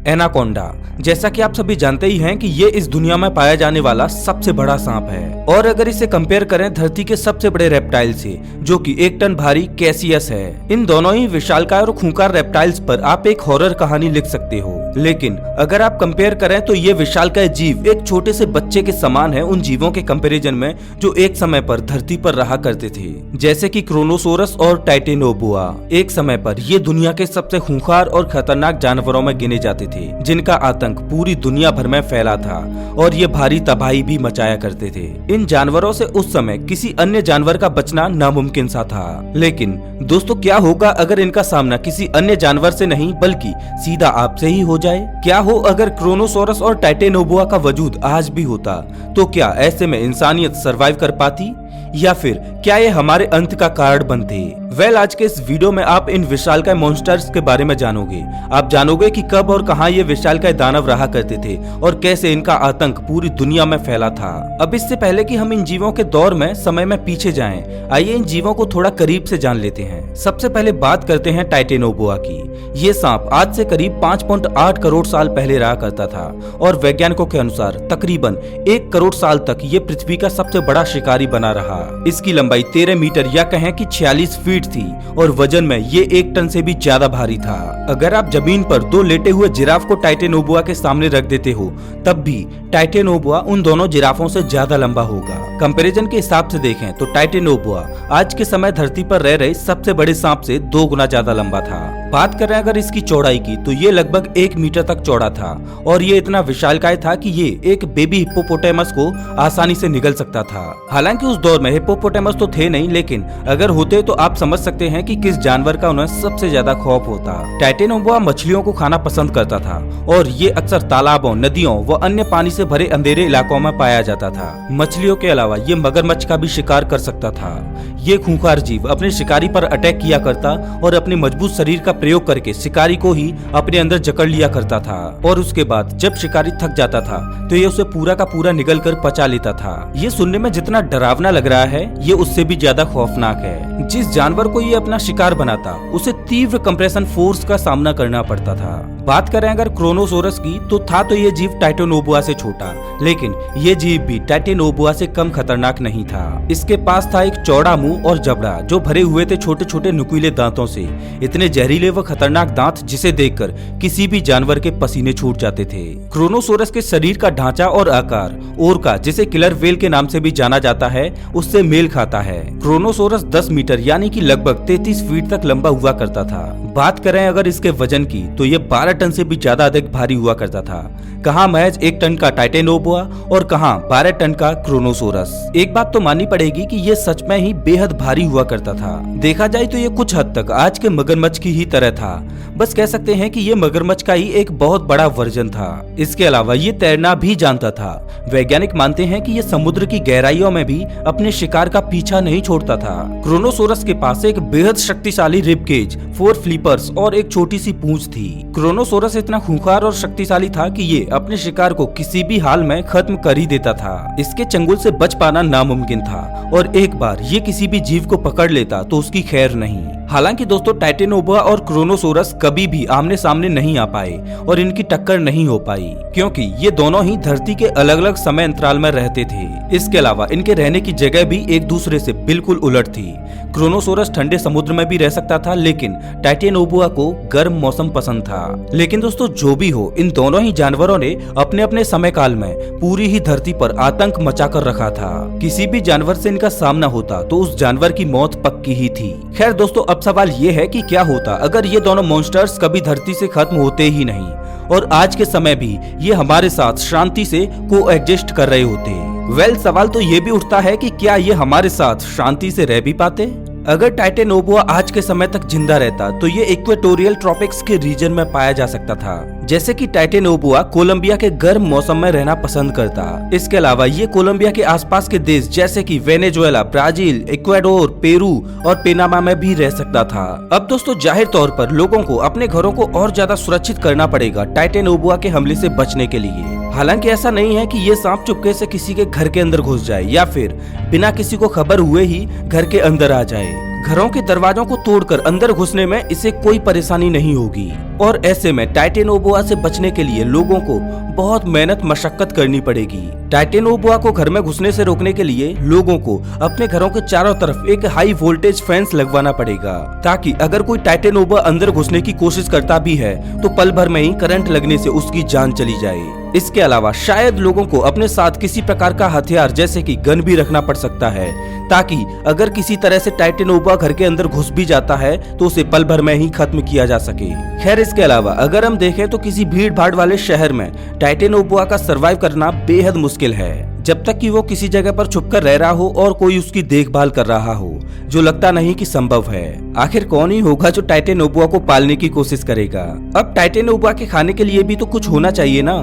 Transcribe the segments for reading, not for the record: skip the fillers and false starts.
Anaconda. जैसा कि आप सभी जानते ही हैं कि ये इस दुनिया में पाया जाने वाला सबसे बड़ा सांप है और अगर इसे कंपेयर करें धरती के सबसे बड़े रेप्टाइल से जो कि 1 टन भारी कैसियस है। इन दोनों ही विशालकाय और खूंखार रेप्टाइल्स पर आप एक हॉरर कहानी लिख सकते हो, लेकिन अगर आप कंपेयर करें तो ये विशालकाय जीव एक छोटे से बच्चे के समान है उन जीवों के कंपैरिजन में जो एक समय पर धरती पर रहा करते थे, जैसे कि क्रोनोसोरस और टाइटेनोबोआ। एक समय पर ये दुनिया के सबसे खूंखार और खतरनाक जानवरों में गिने जाते थे, जिनका आतंक पूरी दुनिया भर में फैला था और ये भारी तबाही भी मचाया करते थे। इन जानवरों से उस समय किसी अन्य जानवर का बचना नामुमकिन सा था। लेकिन दोस्तों, क्या होगा अगर इनका सामना किसी अन्य जानवर से नहीं बल्कि सीधा आपसे ही हो जाए? क्या हो अगर क्रोनोसोरस और टाइटेनोबोआ का वजूद आज भी होता, तो क्या ऐसे में इंसानियत सरवाइव कर पाती या फिर क्या ये हमारे अंत का कारण बनते? आज के इस वीडियो में आप इन विशालकाय मॉन्स्टर्स के बारे में जानोगे। आप जानोगे कि कब और कहां ये विशालकाय दानव रहा करते थे और कैसे इनका आतंक पूरी दुनिया में फैला था। अब इससे पहले कि हम इन जीवों के दौर में समय में पीछे जाएं, आइए इन जीवों को थोड़ा करीब से जान लेते हैं। सबसे पहले बात करते हैं टाइटेनोबोआ की। ये सांप आज से करीब 5.8 करोड़ साल पहले रहा करता था और वैज्ञानिकों के अनुसार तकरीबन 1 करोड़ साल तक ये पृथ्वी का सबसे बड़ा शिकारी बना रहा। इसकी लंबाई 13 मीटर या कहें कि 46 फीट थी और वजन में ये 1 टन से भी ज्यादा भारी था। अगर आप जमीन पर 2 लेटे हुए जिराफ को टाइटेनोबोआ के सामने रख देते हो, तब भी टाइटेनोबोआ उन दोनों जिराफों से ज्यादा लंबा होगा। कंपैरिजन के हिसाब से देखें तो टाइटेनोबोआ आज के समय धरती पर रह रहे सबसे बड़े सांप से 2 गुना ज्यादा लंबा था। बात करें अगर इसकी चौड़ाई की तो ये लगभग 1 मीटर तक चौड़ा था और ये इतना विशालकाय था कि ये एक बेबी हिप्पोपोटेमस को आसानी से निगल सकता था। हालांकि उस दौर में हिप्पोपोटेमस तो थे नहीं, लेकिन अगर होते तो आप समझ सकते हैं कि किस जानवर का उन्हें सबसे ज्यादा खौफ होता। टाइटेनोबोआ मछलियों को खाना पसंद करता था और ये अक्सर तालाबों, नदियों व अन्य पानी से भरे अंधेरे इलाकों में पाया जाता था। मछलियों के अलावा ये मगरमच्छ का भी शिकार कर सकता था। ये खूंखार जीव अपने शिकारी पर अटैक किया करता और अपने मजबूत शरीर का प्रयोग करके शिकारी को ही अपने अंदर जकड़ लिया करता था और उसके बाद जब शिकारी थक जाता था तो ये उसे पूरा का पूरा निगल कर पचा लेता था। ये सुनने में जितना डरावना लग रहा है, ये उससे भी ज्यादा खौफनाक है। जिस जानवर को ये अपना शिकार बनाता उसे तीव्र कंप्रेशन फोर्स का सामना करना पड़ता था। बात करें अगर क्रोनोसोरस की तो था तो ये जीव टाइटेनोबोआ से छोटा, लेकिन ये जीव भी टाइटेनोबोआ से कम खतरनाक नहीं था। इसके पास था एक चौड़ा मुंह और जबड़ा जो भरे हुए थे छोटे छोटे नुकीले दांतों से। इतने जहरीले व खतरनाक दांत जिसे देखकर किसी भी जानवर के पसीने छूट जाते थे। क्रोनोसोरस के शरीर का ढांचा और आकार ओरका, जिसे किलर व्हेल के नाम से भी जाना जाता है, उससे मेल खाता है। क्रोनोसोरस 10 मीटर यानी कि लगभग 33 फीट तक लंबा हुआ करता था। बात करें अगर इसके वजन की तो ये 12 टन से भी ज्यादा अधिक भारी हुआ करता था। कहां महज 1 टन का टाइटेनोबोआ और कहां 12 टन का क्रोनोसोरस। एक बात तो माननी पड़ेगी कि ये सच में ही बेहद भारी हुआ करता था। देखा जाए तो ये कुछ हद तक आज के मगरमच्छ की ही तरह था, बस कह सकते हैं कि ये मगरमच्छ का ही एक बहुत बड़ा वर्जन था। इसके अलावा ये तैरना भी जानता था। वैज्ञानिक मानते हैं कि ये समुद्र की गहराइयों में भी अपने शिकार का पीछा नहीं छोड़ता था। क्रोनोसोरस के पास एक बेहद शक्तिशाली रिब केज, 4 फ्लिपर्स और एक छोटी सी पूंछ थी। क्रोनोसोरस इतना खूंखार और शक्तिशाली था कि ये अपने शिकार को किसी भी हाल में खत्म कर ही देता था। इसके चंगुल से बच पाना नामुमकिन था और एक बार ये किसी भी जीव को पकड़ लेता तो उसकी खैर नहीं। हालांकि दोस्तों, टाइटेनोबोआ और क्रोनोसोरस कभी भी आमने सामने नहीं आ पाए और इनकी टक्कर नहीं हो पाई, क्योंकि ये दोनों ही धरती के अलग अलग समय अंतराल में रहते थे। इसके अलावा इनके रहने की जगह भी एक दूसरे से बिल्कुल उलट थी। क्रोनोसोरस ठंडे समुद्र में भी रह सकता था, लेकिन टाइटेनोबोआ को गर्म मौसम पसंद था। लेकिन दोस्तों, जो भी हो, इन दोनों ही जानवरों ने अपने अपने समय काल में पूरी ही धरती पर आतंक मचा कर रखा था। किसी भी जानवर से इनका सामना होता तो उस जानवर की मौत पक्की ही थी। खैर दोस्तों, अब सवाल ये है कि क्या होता अगर ये दोनों मॉन्स्टर्स कभी धरती से खत्म होते ही नहीं और आज के समय भी ये हमारे साथ शांति से कोएग्जिस्ट कर रहे होते। सवाल तो ये भी उठता है कि क्या ये हमारे साथ शांति से रह भी पाते? अगर टाइटेनोबोआ आज के समय तक जिंदा रहता तो ये इक्वेटोरियल ट्रॉपिक्स के रीजन में पाया जा सकता था। जैसे कि टाइटेनोबोआ कोलंबिया के गर्म मौसम में रहना पसंद करता। इसके अलावा ये कोलंबिया के आसपास के देश जैसे कि वेनेजुएला, ब्राजील, इक्वाडोर, पेरू और पेनामा में भी रह सकता था। अब दोस्तों, जाहिर तौर पर लोगों को अपने घरों को और ज्यादा सुरक्षित करना पड़ेगा टाइटेनोबोआ के हमले से बचने के लिए। हालांकि ऐसा नहीं है कि ये सांप चुपके से किसी के घर के अंदर घुस जाए या फिर बिना किसी को खबर हुए ही घर के अंदर आ जाए। घरों के दरवाजों को तोड़कर अंदर घुसने में इसे कोई परेशानी नहीं होगी। और ऐसे में टाइटेनोबोआ से बचने के लिए लोगों को बहुत मेहनत मशक्कत करनी पड़ेगी। टाइटेनोबोआ को घर में घुसने से रोकने के लिए लोगों को अपने घरों के चारों तरफ एक हाई वोल्टेज फेंस लगवाना पड़ेगा, ताकि अगर कोई टाइटेनोबोआ अंदर घुसने की कोशिश करता भी है तो पल भर में ही करंट लगने से उसकी जान चली जाए। इसके अलावा शायद लोगों को अपने साथ किसी प्रकार का हथियार जैसे कि गन भी रखना पड़ सकता है, ताकि अगर किसी तरह से टाइटेनोबोआ घर के अंदर घुस भी जाता है तो उसे पल भर में ही खत्म किया जा सके। खैर, इसके अलावा अगर हम देखें तो किसी भीड़ भाड़ वाले शहर में टाइटेनोबोआ का सरवाइव करना बेहद मुश्किल है, जब तक कि वो किसी जगह पर छुपकर रह रहा हो और कोई उसकी देखभाल कर रहा हो, जो लगता नहीं कि संभव है। आखिर कौन ही होगा जो टाइटेनोबोआ को पालने की कोशिश करेगा। अब टाइटेनोबोआ के खाने के लिए भी तो कुछ होना चाहिए ना।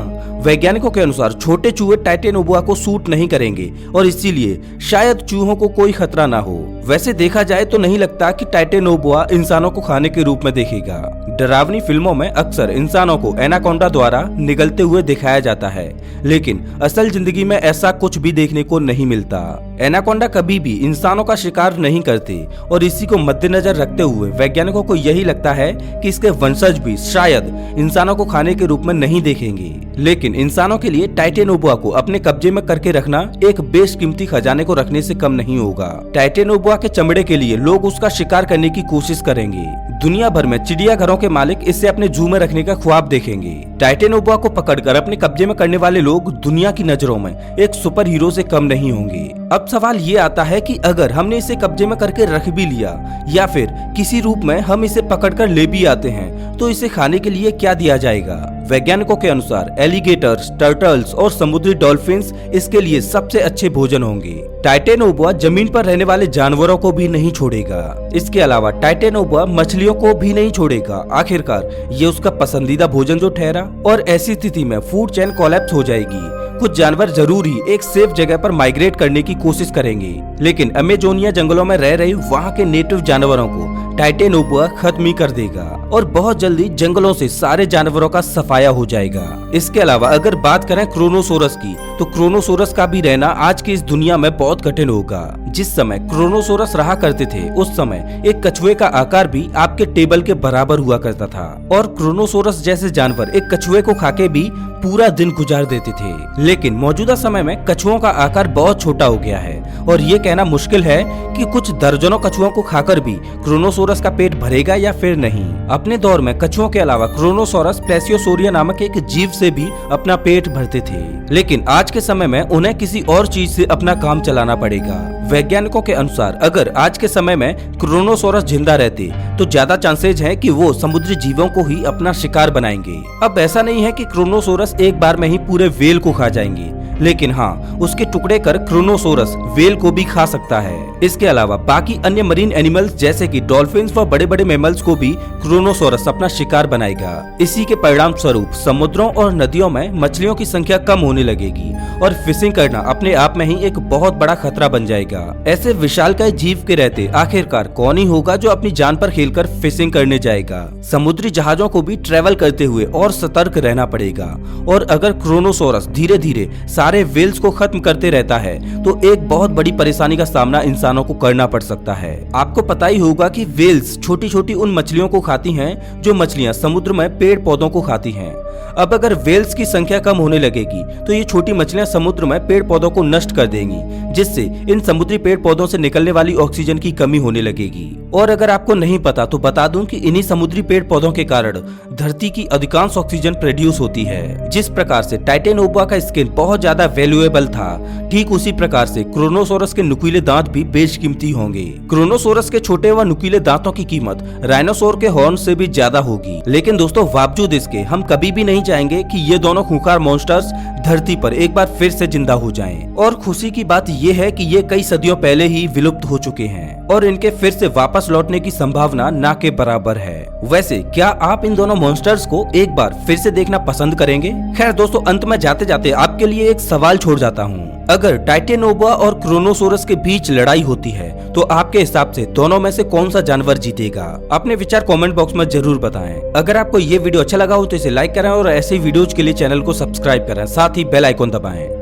वैज्ञानिकों के अनुसार छोटे चूहे टाइटेनोबोआ को सूट नहीं करेंगे और इसीलिए शायद चूहों को कोई खतरा ना हो। वैसे देखा जाए तो नहीं लगता कि टाइटेनोबोआ इंसानों को खाने के रूप में देखेगा। डरावनी फिल्मों में अक्सर इंसानों को एनाकोंडा द्वारा निगलते हुए दिखाया जाता है, लेकिन असल जिंदगी में ऐसा कुछ भी देखने को नहीं मिलता। एनाकोंडा कभी भी इंसानों का शिकार नहीं करते और इसी को मद्देनजर रखते हुए वैज्ञानिकों को यही लगता है कि इसके वंशज भी शायद इंसानों को खाने के रूप में नहीं देखेंगे। लेकिन इंसानों के लिए टाइटेनोबोआ को अपने कब्जे में करके रखना एक बेशकीमती खजाने को रखने से कम नहीं होगा। टाइटेनोबोआ के चमड़े के लिए लोग उसका शिकार करने की कोशिश करेंगे। दुनिया भर में चिड़ियाघरों के मालिक इसे अपने जू में रखने का ख्वाब देखेंगे। टाइटेनोबोआ को पकड़कर अपने कब्जे में करने वाले लोग दुनिया की नजरों में एक सुपर हीरो से कम नहीं होंगे। अब सवाल ये आता है कि अगर हमने इसे कब्जे में करके रख भी लिया या फिर किसी रूप में हम इसे पकड़कर ले भी आते हैं तो इसे खाने के लिए क्या दिया जाएगा। वैज्ञानिकों के अनुसार एलिगेटर्स, टर्टल्स और समुद्री डॉल्फिन्स इसके लिए सबसे अच्छे भोजन होंगे। टाइटेनोबोआ जमीन पर रहने वाले जानवरों को भी नहीं छोड़ेगा। इसके अलावा टाइटेनोबोआ मछलियों को भी नहीं छोड़ेगा। आखिरकार ये उसका पसंदीदा भोजन जो ठहरा, और ऐसी स्थिति में फूड चेन कोलैप्स हो जाएगी। कुछ जानवर जरूर ही एक सेफ जगह पर माइग्रेट करने की कोशिश करेंगे, लेकिन अमेजोनिया जंगलों में रह रहे वहाँ के नेटिव जानवरों को टाइटेनोबोआ खत्म ही कर देगा और बहुत जल्दी जंगलों से सारे जानवरों का सफाया हो जाएगा। इसके अलावा अगर बात करें क्रोनोसोरस की, तो क्रोनोसोरस का भी रहना आज की इस दुनिया में बहुत कठिन होगा। जिस समय क्रोनोसोरस रहा करते थे उस समय एक कछुए का आकार भी आपके टेबल के बराबर हुआ करता था, और क्रोनोसोरस जैसे जानवर एक कछुए को खाके भी पूरा दिन गुजार देते थे। लेकिन मौजूदा समय में कछुओं का आकार बहुत छोटा हो गया है और ये कहना मुश्किल है कि कुछ दर्जनों कछुओं को खाकर भी क्रोनोसोरस का पेट भरेगा या फिर नहीं। अपने दौर में कछुओं के अलावा क्रोनोसोरस प्लेसियोसोरिया नामक एक जीव से भी अपना पेट भरते थे, लेकिन आज के समय में उन्हें किसी और चीज से अपना काम चलाना पड़ेगा। वैज्ञानिकों के अनुसार अगर आज के समय में क्रोनोसोरस जिंदा रहते तो ज्यादा चांसेज है कि वो समुद्री जीवों को ही अपना शिकार बनाएंगे। अब ऐसा नहीं है कि क्रोनोसोरस एक बार में ही पूरे व्हेल को खा जाएंगे, लेकिन हाँ, उसके टुकड़े कर क्रोनोसोरस व्हेल को भी खा सकता है। इसके अलावा बाकी अन्य मरीन एनिमल्स जैसे कि डॉल्फिन्स व बड़े बड़े मैमल्स को भी क्रोनोसोरस अपना शिकार बनाएगा। इसी के परिणाम स्वरूप समुद्रों और नदियों में मछलियों की संख्या कम होने लगेगी और फिशिंग करना अपने आप में ही एक बहुत बड़ा खतरा बन जाएगा। ऐसे विशालकाय जीव के रहते आखिरकार कौन ही होगा जो अपनी जान पर खेलकर फिशिंग करने जाएगा। समुद्री जहाजों को भी ट्रेवल करते हुए और सतर्क रहना पड़ेगा, और अगर क्रोनोसोरस धीरे धीरे सारे व्हेल्स को खत्म करते रहता है तो एक बहुत बड़ी परेशानी का सामना इंसानों को करना पड़ सकता है। आपको पता ही होगा कि व्हेल्स छोटी छोटी उन मछलियों को खाती हैं जो मछलियां समुद्र में पेड़ पौधों को खाती हैं। अब अगर व्हेल्स की संख्या कम होने लगेगी तो ये छोटी मछलियां समुद्र में पेड़ पौधों को नष्ट कर देंगी, जिससे इन समुद्री पेड़ पौधों से निकलने वाली ऑक्सीजन की कमी होने लगेगी। और अगर आपको नहीं पता तो बता दूं कि इन्हीं समुद्री पेड़ पौधों के कारण धरती की अधिकांश ऑक्सीजन प्रोड्यूस होती है। जिस प्रकार से टाइटेनोबोआ का स्किन बहुत ज्यादा वैल्यूएबल था, ठीक उसी प्रकार से क्रोनोसोरस के नुकीले दांत भी बेशकीमती होंगे। क्रोनोसोरस के छोटे व नुकीले दांतों की कीमत राइनोसोर के हॉर्न से भी ज्यादा होगी। लेकिन दोस्तों, बावजूद इसके हम कभी भी नहीं चाहेंगे कि ये दोनों खूंखार मॉन्स्टर्स धरती पर एक बार फिर से जिंदा हो जाएं। और खुशी की बात ये है कि ये कई सदियों पहले ही विलुप्त हो चुके हैं और इनके फिर से वापस लौटने की संभावना ना के बराबर है। वैसे क्या आप इन दोनों मॉन्स्टर्स को एक बार फिर से देखना पसंद करेंगे? खैर दोस्तों, अंत में जाते जाते आपके लिए एक सवाल छोड़ जाता हूँ। अगर टाइटेनोबोआ और क्रोनोसोरस के बीच लड़ाई होती है तो आपके हिसाब से दोनों में से कौन सा जानवर जीतेगा? अपने विचार कमेंट बॉक्स में जरूर बताएं। अगर आपको ये वीडियो अच्छा लगा हो तो इसे लाइक करें और ऐसे वीडियोज के लिए चैनल को सब्सक्राइब करें, साथ ही बेल आइकॉन दबाएं।